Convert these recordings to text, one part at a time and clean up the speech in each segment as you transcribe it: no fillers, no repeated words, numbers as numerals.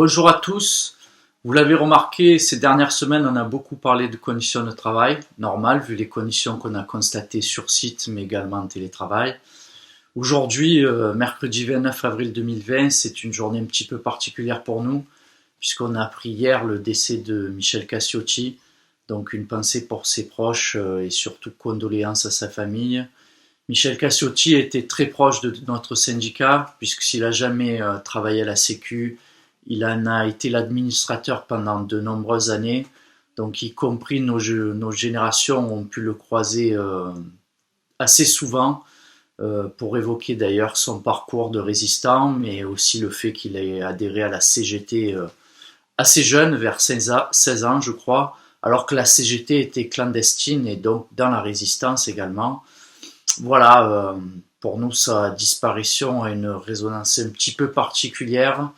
Bonjour à tous. Vous l'avez remarqué, ces dernières semaines, on a beaucoup parlé de conditions de travail, normal vu les conditions qu'on a constatées sur site, mais également en télétravail. Aujourd'hui, mercredi 29 avril 2020, c'est une journée un petit peu particulière pour nous, puisqu'on a appris hier le décès de Michel Cassiotti. Donc une pensée pour ses proches et surtout condoléances à sa famille. Michel Cassiotti était très proche de notre syndicat, puisque s'il a jamais travaillé à la Sécu, il en a été l'administrateur pendant de nombreuses années. Donc y compris nos générations ont pu le croiser assez souvent, pour évoquer d'ailleurs son parcours de résistant, mais aussi le fait qu'il ait adhéré à la CGT assez jeune, vers 16 ans je crois, alors que la CGT était clandestine et donc dans la résistance également. Voilà, pour nous sa disparition a une résonance un petit peu particulière,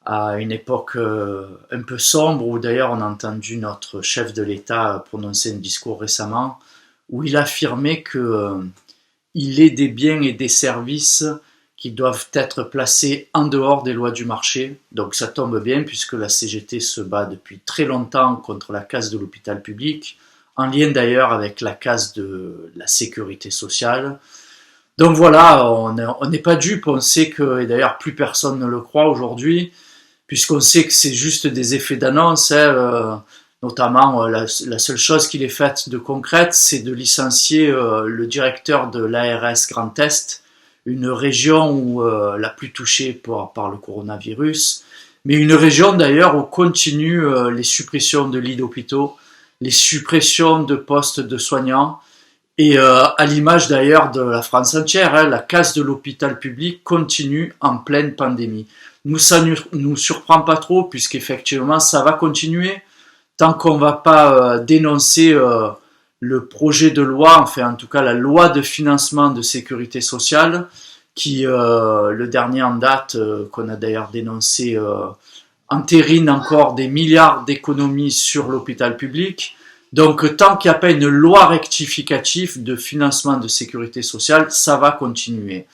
à une époque un peu sombre, où d'ailleurs on a entendu notre chef de l'État prononcer un discours récemment, où il affirmait qu'il est des biens et des services qui doivent être placés en dehors des lois du marché. Donc ça tombe bien, puisque la CGT se bat depuis très longtemps contre la casse de l'hôpital public, en lien d'ailleurs avec la casse de la sécurité sociale. Donc voilà, on n'est pas dupe, on sait que, et d'ailleurs plus personne ne le croit aujourd'hui, puisqu'on sait que c'est juste des effets d'annonce, notamment la seule chose qu'il est faite de concrète, c'est de licencier le directeur de l'ARS Grand Est, une région où la plus touchée par le coronavirus, mais une région d'ailleurs où continuent les suppressions de lits d'hôpitaux, les suppressions de postes de soignants, et à l'image d'ailleurs de la France entière, la casse de l'hôpital public continue en pleine pandémie. Nous, ça ne nous surprend pas trop, puisqu'effectivement ça va continuer, tant qu'on ne va pas dénoncer le projet de loi, enfin en tout cas la loi de financement de sécurité sociale, qui, le dernier en date, qu'on a d'ailleurs dénoncé, entérine encore des milliards d'économies sur l'hôpital public. Donc tant qu'il n'y a pas une loi rectificative de financement de sécurité sociale, ça va continuer.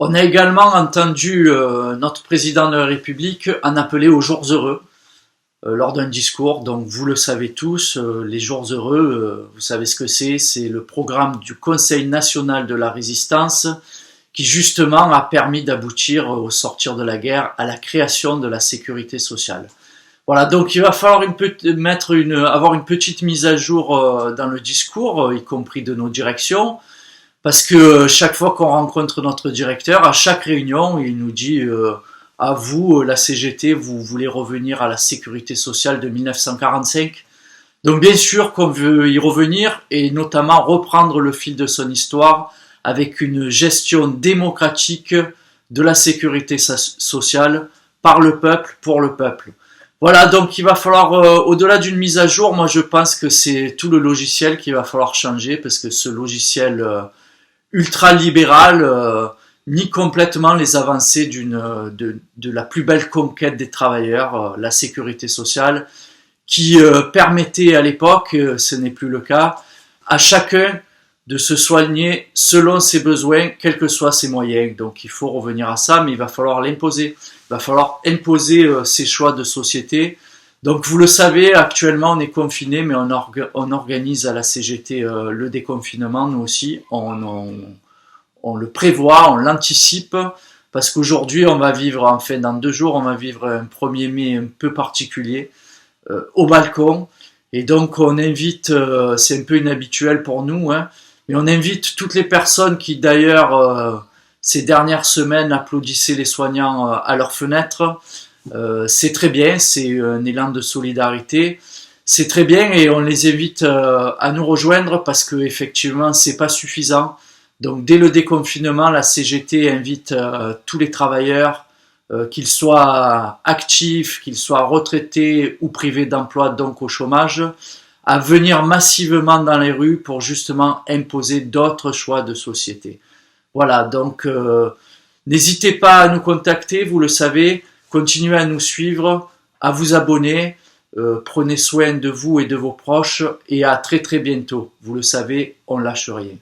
On a également entendu notre président de la République en appeler aux jours heureux lors d'un discours. Donc vous le savez tous, les jours heureux, vous savez ce que c'est le programme du Conseil national de la résistance qui justement a permis d'aboutir au sortir de la guerre à la création de la sécurité sociale. Voilà, donc il va falloir avoir une petite mise à jour dans le discours, y compris de nos directions, parce que chaque fois qu'on rencontre notre directeur, à chaque réunion, il nous dit à vous, la CGT, vous voulez revenir à la sécurité sociale de 1945. Donc bien sûr qu'on veut y revenir, et notamment reprendre le fil de son histoire avec une gestion démocratique de la sécurité sociale par le peuple, pour le peuple. Voilà, donc il va falloir, au-delà d'une mise à jour, moi je pense que c'est tout le logiciel qu'il va falloir changer, parce que ce logiciel ultra-libéral nie complètement les avancées de la plus belle conquête des travailleurs, la sécurité sociale, qui permettait à l'époque, ce n'est plus le cas, à chacun de se soigner selon ses besoins, quels que soient ses moyens. Donc il faut revenir à ça, mais il va falloir l'imposer. Il va falloir imposer ses choix de société. Donc vous le savez, actuellement on est confiné, mais on organise à la CGT le déconfinement, nous aussi. On le prévoit, on l'anticipe, parce qu'aujourd'hui on va vivre, enfin dans 2 jours, on va vivre un 1er mai un peu particulier au balcon. Et donc on invite, c'est un peu inhabituel pour nous, mais on invite toutes les personnes qui d'ailleurs ces dernières semaines applaudissaient les soignants à leurs fenêtres. C'est très bien, c'est un élan de solidarité, c'est très bien, et on les invite à nous rejoindre, parce que effectivement c'est pas suffisant. Donc dès le déconfinement, la CGT invite tous les travailleurs, qu'ils soient actifs, qu'ils soient retraités ou privés d'emploi, donc au chômage, à venir massivement dans les rues pour justement imposer d'autres choix de société. Voilà, donc n'hésitez pas à nous contacter, vous le savez, continuez à nous suivre, à vous abonner, prenez soin de vous et de vos proches, et à très très bientôt. Vous le savez, on lâche rien.